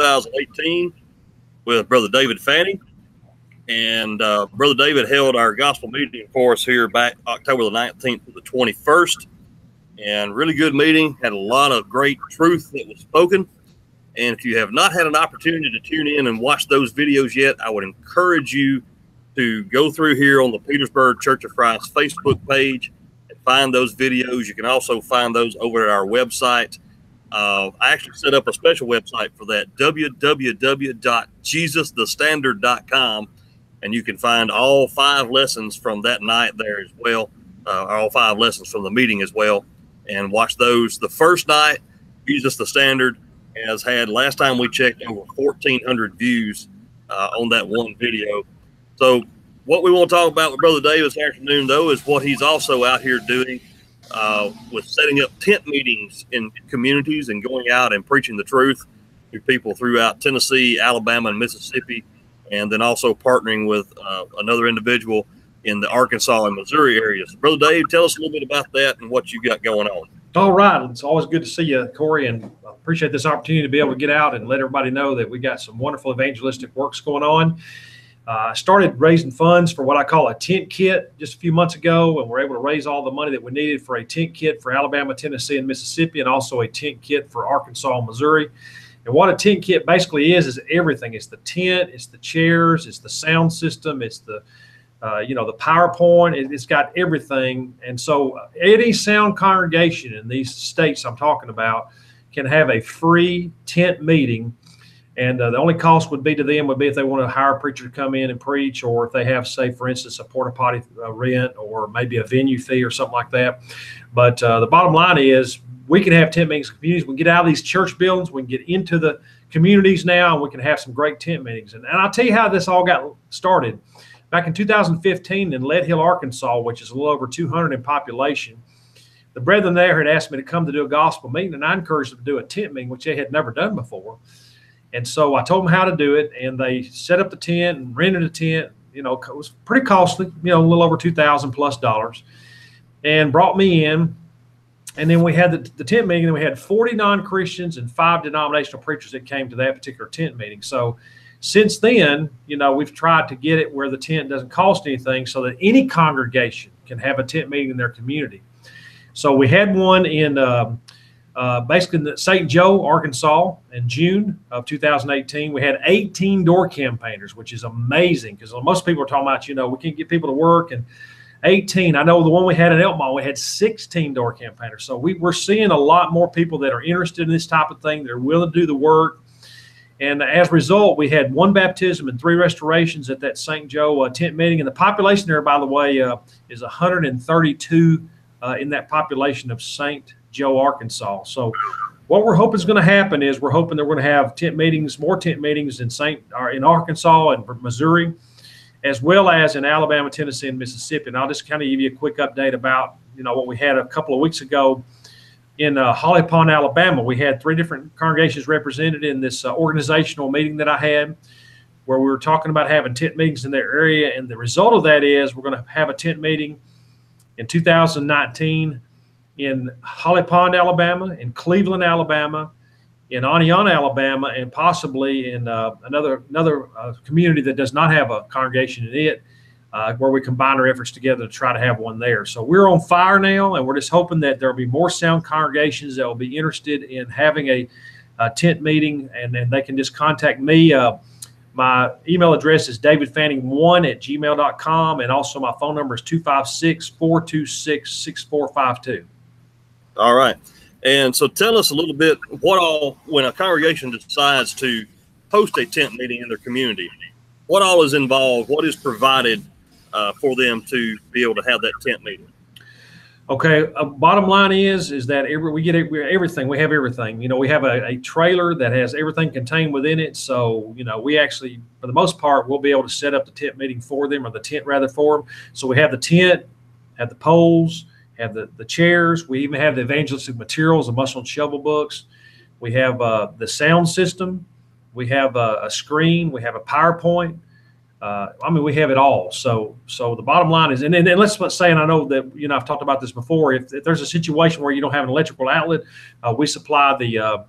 2018 with Brother David Fanning. And Brother David held our gospel meeting for us here back October the 19th to the 21st. And really good meeting. Had a lot of great truth that was spoken. And if you have not had an opportunity to tune in and watch those videos yet, I would encourage you to go through here on the Petersburg Church of Christ Facebook page and find those videos. You can also find those over at our website. I actually set up a special website for that, www.jesusthestandard.com, and you can find all 5 lessons from that night there as well, all 5 lessons from the meeting as well, and watch those. The first night, Jesus the Standard, has had, last time we checked, over 1,400 views on that one video. So what we want to talk about with Brother Dave this afternoon, though, is what he's also out here doing with setting up tent meetings in communities and going out and preaching the truth to people throughout Tennessee, Alabama, and Mississippi, and then also partnering with another individual in the Arkansas and Missouri areas. Brother Dave, tell us a little bit about that and what you got going on. All right. It's always good to see you, Corey, and I appreciate this opportunity to be able to get out and let everybody know that we got some wonderful evangelistic works going on. I started raising funds for what I call a tent kit just a few months ago, and we're able to raise all the money that we needed for a tent kit for Alabama, Tennessee, and Mississippi, and also a tent kit for Arkansas and Missouri. And what a tent kit basically is everything. It's the tent, it's the chairs, it's the sound system, it's the the PowerPoint. It's got everything. And so any sound congregation in these states I'm talking about can have a free tent meeting. And the only cost would be to them would be if they want to hire a preacher to come in and preach, or if they have, say, for instance, a porta potty rent, or maybe a venue fee or something like that. But the bottom line is we can have tent meetings in communities. We can get out of these church buildings. We can get into the communities now, and we can have some great tent meetings. And I'll tell you how this all got started. Back in 2015 in Lead Hill, Arkansas, which is a little over 200 in population, the brethren there had asked me to come to do a gospel meeting, and I encouraged them to do a tent meeting, which they had never done before. And so I told them how to do it, and they set up the tent and rented a tent. It was pretty costly, a little over $2,000+, and brought me in. And then we had the tent meeting, and we had 40 non-Christians and 5 denominational preachers that came to that particular tent meeting. So since then, we've tried to get it where the tent doesn't cost anything so that any congregation can have a tent meeting in their community. So we had one in basically in St. Joe, Arkansas, in June of 2018. We had 18 door campaigners, which is amazing because most people are talking about, we can't get people to work. And 18, I know the one we had in Elkmont, we had 16 door campaigners. So we're seeing a lot more people that are interested in this type of thing. They're willing to do the work. And as a result, we had 1 baptism and 3 restorations at that St. Joe tent meeting. And the population there, by the way, is 132 in that population of St. Joe, Arkansas. So what we're hoping is going to happen is we're hoping that we're going to have tent meetings, more tent meetings in Arkansas and Missouri, as well as in Alabama, Tennessee, and Mississippi. And I'll just kind of give you a quick update about, what we had a couple of weeks ago in Holly Pond, Alabama. We had 3 different congregations represented in this organizational meeting that I had, where we were talking about having tent meetings in their area. And the result of that is we're going to have a tent meeting in 2019 in Holly Pond, Alabama, in Cleveland, Alabama, in Aniana, Alabama, and possibly in another community that does not have a congregation in it, where we combine our efforts together to try to have one there. So we're on fire now, and we're just hoping that there'll be more sound congregations that will be interested in having a tent meeting, and then they can just contact me. My email address is davidfanning1@gmail.com, and also my phone number is 256-426-6452. All right. And so tell us a little bit when a congregation decides to host a tent meeting in their community, what all is involved, what is provided for them to be able to have that tent meeting? Okay. Bottom line is that we get everything. We have everything. We have a trailer that has everything contained within it. So, we actually, for the most part, we'll be able to set up the tent meeting for them, or the tent rather for them. So we have the tent, have the poles, have the chairs. We even have the evangelistic materials, the muscle and shovel books. We have the sound system. We have a screen. We have a PowerPoint. We have it all. So the bottom line is, and let's say, and I know that, I've talked about this before, if there's a situation where you don't have an electrical outlet, we supply the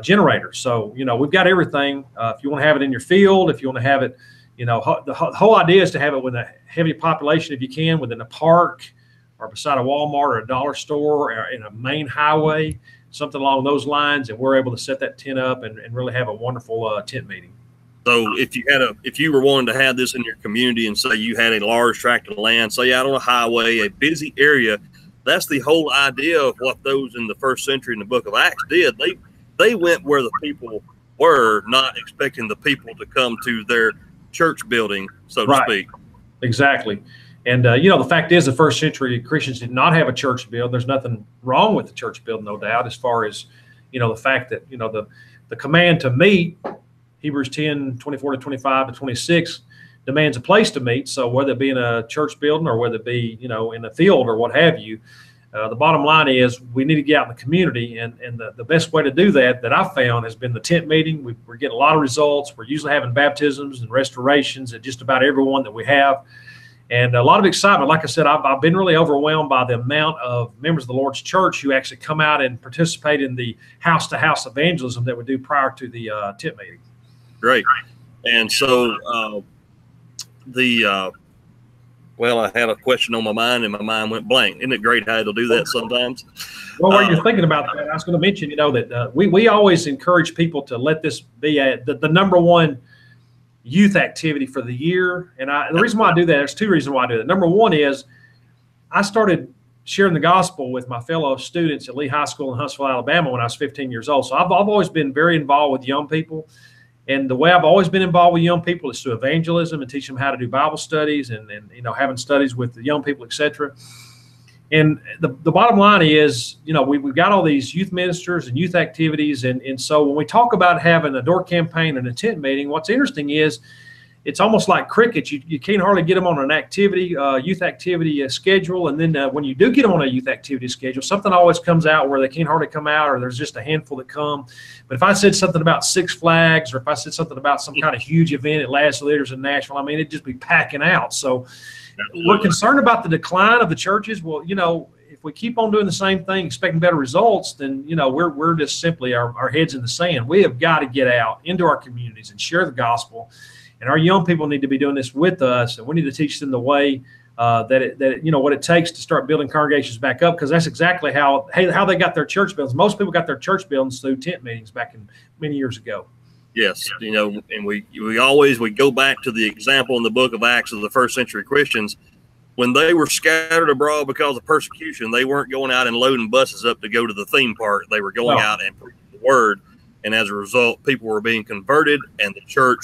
generators. So, we've got everything. If you want to have it in your field, if you want to have it, the whole idea is to have it with a heavy population if you can, within a park or beside a Walmart or a dollar store or in a main highway, something along those lines. And we're able to set that tent up and really have a wonderful tent meeting. So if you were wanting to have this in your community and say you had a large tract of land, say out on a highway, a busy area, that's the whole idea of what those in the first century in the book of Acts did. They went where the people were, not expecting the people to come to their church building, so to speak. Exactly. And, the fact is the first century Christians did not have a church build. There's nothing wrong with the church build, no doubt, as far as, the fact that, the command to meet, Hebrews 10, 24 to 25 to 26, demands a place to meet. So whether it be in a church building or whether it be, in a field or what have you, the bottom line is we need to get out in the community. And the best way to do that I've found has been the tent meeting. We're getting a lot of results. We're usually having baptisms and restorations at just about everyone that we have. And a lot of excitement. Like I said, I've been really overwhelmed by the amount of members of the Lord's church who actually come out and participate in the house-to-house evangelism that we do prior to the tent meeting. Great. And so well, I had a question on my mind and my mind went blank. Isn't it great how it'll do that sometimes? Well, while you're thinking about that, I was going to mention, that we always encourage people to let this be the number one youth activity for the year. And the reason why I do that, there's two reasons why I do that. Number one is I started sharing the gospel with my fellow students at Lee High School in Huntsville, Alabama when I was 15 years old. So I've always been very involved with young people. And the way I've always been involved with young people is through evangelism and teaching them how to do Bible studies and having studies with the young people, etc. And the bottom line is, we've got all these youth ministers and youth activities. And so when we talk about having a door campaign and a tent meeting, what's interesting is it's almost like crickets. You can't hardly get them on an youth activity schedule. And then when you do get them on a youth activity schedule, something always comes out where they can't hardly come out, or there's just a handful that come. But if I said something about Six Flags, or if I said something about some kind of huge event at Last Leaders in Nashville, it'd just be packing out. So we're concerned about the decline of the churches. Well, if we keep on doing the same thing, expecting better results, then, we're just simply our heads in the sand. We have got to get out into our communities and share the gospel. And our young people need to be doing this with us, and we need to teach them the way what it takes to start building congregations back up, because that's exactly how they got their church buildings. Most people got their church buildings through tent meetings back in many years ago. Yes, and we go back to the example in the book of Acts of the first century Christians. When they were scattered abroad because of persecution, they weren't going out and loading buses up to go to the theme park. They were going out and preaching the word, and as a result, people were being converted, and the church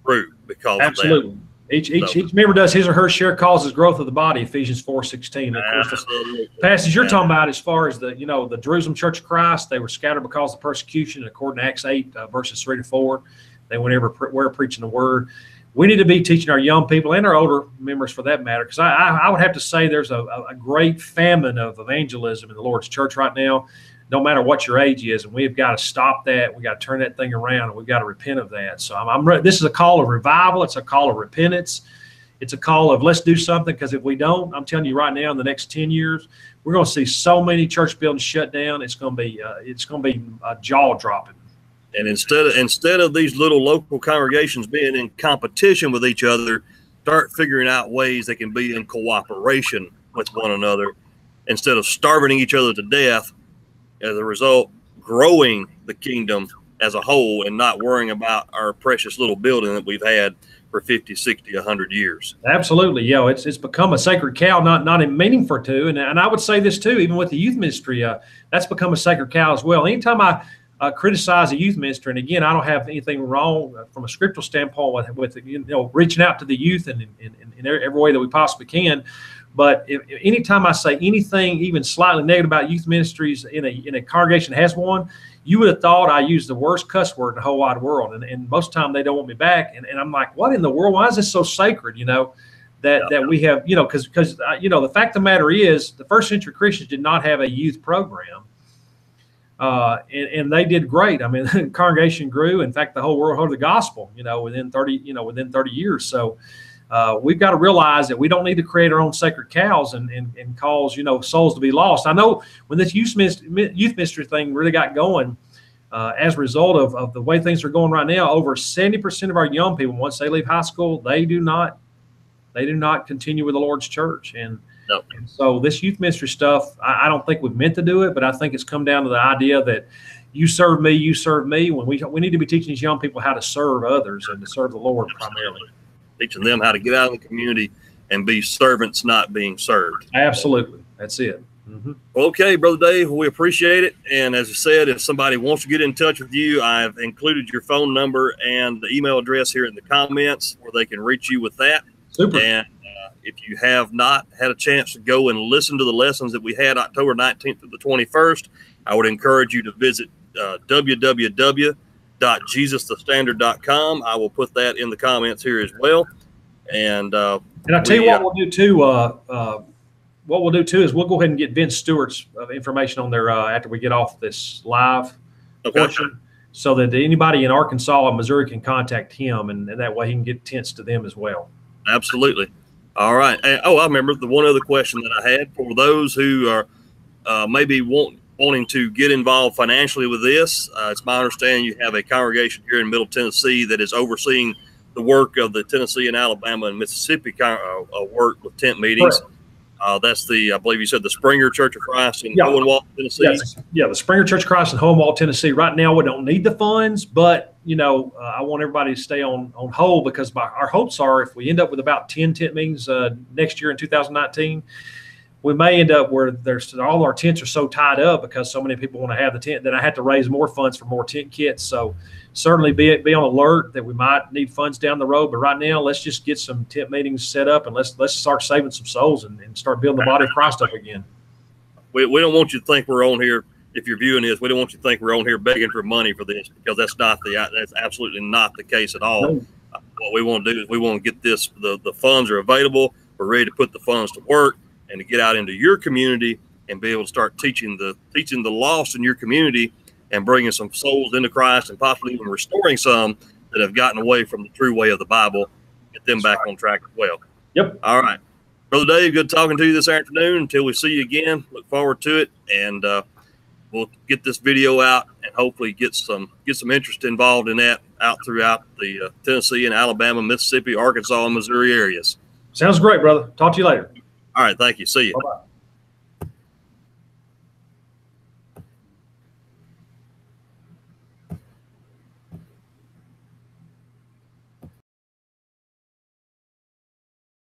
grew because of that. Each member does his or her share causes growth of the body, Ephesians 4:16. Of course, the passage you're talking about as far as the Jerusalem Church of Christ, they were scattered because of persecution, according to Acts 8, verses 3 to 4. They went everywhere preaching the word. We need to be teaching our young people and our older members, for that matter, because I would have to say there's a great famine of evangelism in the Lord's church right now, no matter what your age is, and we've got to stop that. We've got to turn that thing around, and we've got to repent of that. So this is a call of revival. It's a call of repentance. It's a call of let's do something, because if we don't, I'm telling you right now, in the next 10 years, we're going to see so many church buildings shut down. It's going to be jaw dropping. And instead of these little local congregations being in competition with each other, start figuring out ways they can be in cooperation with one another instead of starving each other to death. As a result, growing the kingdom as a whole and not worrying about our precious little building that we've had for 50, 60, 100 years. Absolutely. It's become a sacred cow, not in meaning for two. And I would say this too, even with the youth ministry, that's become a sacred cow as well. Anytime I criticize a youth ministry, and again, I don't have anything wrong from a scriptural standpoint with reaching out to the youth in every way that we possibly can. But anytime I say anything even slightly negative about youth ministries in a congregation that has one, you would have thought I used the worst cuss word in the whole wide world. And most of the time they don't want me back. And I'm like, what in the world? Why is this so sacred? That we have, because the fact of the matter is the first century Christians did not have a youth program. And they did great. The congregation grew. In fact, the whole world heard the gospel, within 30 years. So we've got to realize that we don't need to create our own sacred cows and cause, souls to be lost. I know when this youth ministry thing really got going, as a result of the way things are going right now, over 70% of our young people, once they leave high school, they do not continue with the Lord's church. And so this youth ministry stuff, I don't think we've meant to do it, but I think it's come down to the idea that you serve me, you serve me. When we need to be teaching these young people how to serve others and to serve the Lord primarily. Teaching them how to get out in the community and be servants, not being served. Absolutely. That's it. Mm-hmm. Okay, Brother Dave, we appreciate it. And as I said, if somebody wants to get in touch with you, I've included your phone number and the email address here in the comments where they can reach you with that. Super. And if you have not had a chance to go and listen to the lessons that we had October 19th through the 21st, I would encourage you to visit www.jesusthestandard.com. I will put that in the comments here as well. And I tell you what we'll do too. What we'll do too is we'll go ahead and get Vince Stewart's information on there after we get off this live portion, so that anybody in Arkansas and Missouri can contact him, and that way he can get tents to them as well. Absolutely. All right. And, I remember the one other question that I had for those who are maybe wanting to get involved financially with this. It's my understanding you have a congregation here in Middle Tennessee that is overseeing the work of the Tennessee and Alabama and Mississippi work with tent meetings. That's I believe you said the Springer Church of Christ in Hohenwald, Tennessee. Yes. Yeah, the Springer Church of Christ in Hohenwald, Tennessee. Right now, we don't need the funds, but I want everybody to stay on hold, because our hopes are if we end up with about 10 tent meetings next year in 2019, we may end up where all our tents are so tied up because so many people want to have the tent that I have to raise more funds for more tent kits. So certainly be on alert that we might need funds down the road. But right now, let's just get some tent meetings set up, and let's start saving some souls and start building the body of Christ up again. We don't want you to think we're on here. If you're viewing this, we don't want you to think we're on here begging for money for this, because that's absolutely not the case at all. No. What we want to do is we want to get this. The funds are available. We're ready to put the funds to work and to get out into your community and be able to start teaching the lost in your community and bringing some souls into Christ, and possibly even restoring some that have gotten away from the true way of the Bible, get them back on track as well. Yep. All right. Brother Dave, good talking to you this afternoon. Until we see you again, look forward to it. And we'll get this video out and hopefully get some interest involved in that out throughout the Tennessee and Alabama, Mississippi, Arkansas, and Missouri areas. Sounds great, brother. Talk to you later. All right. Thank you. See you. Bye-bye.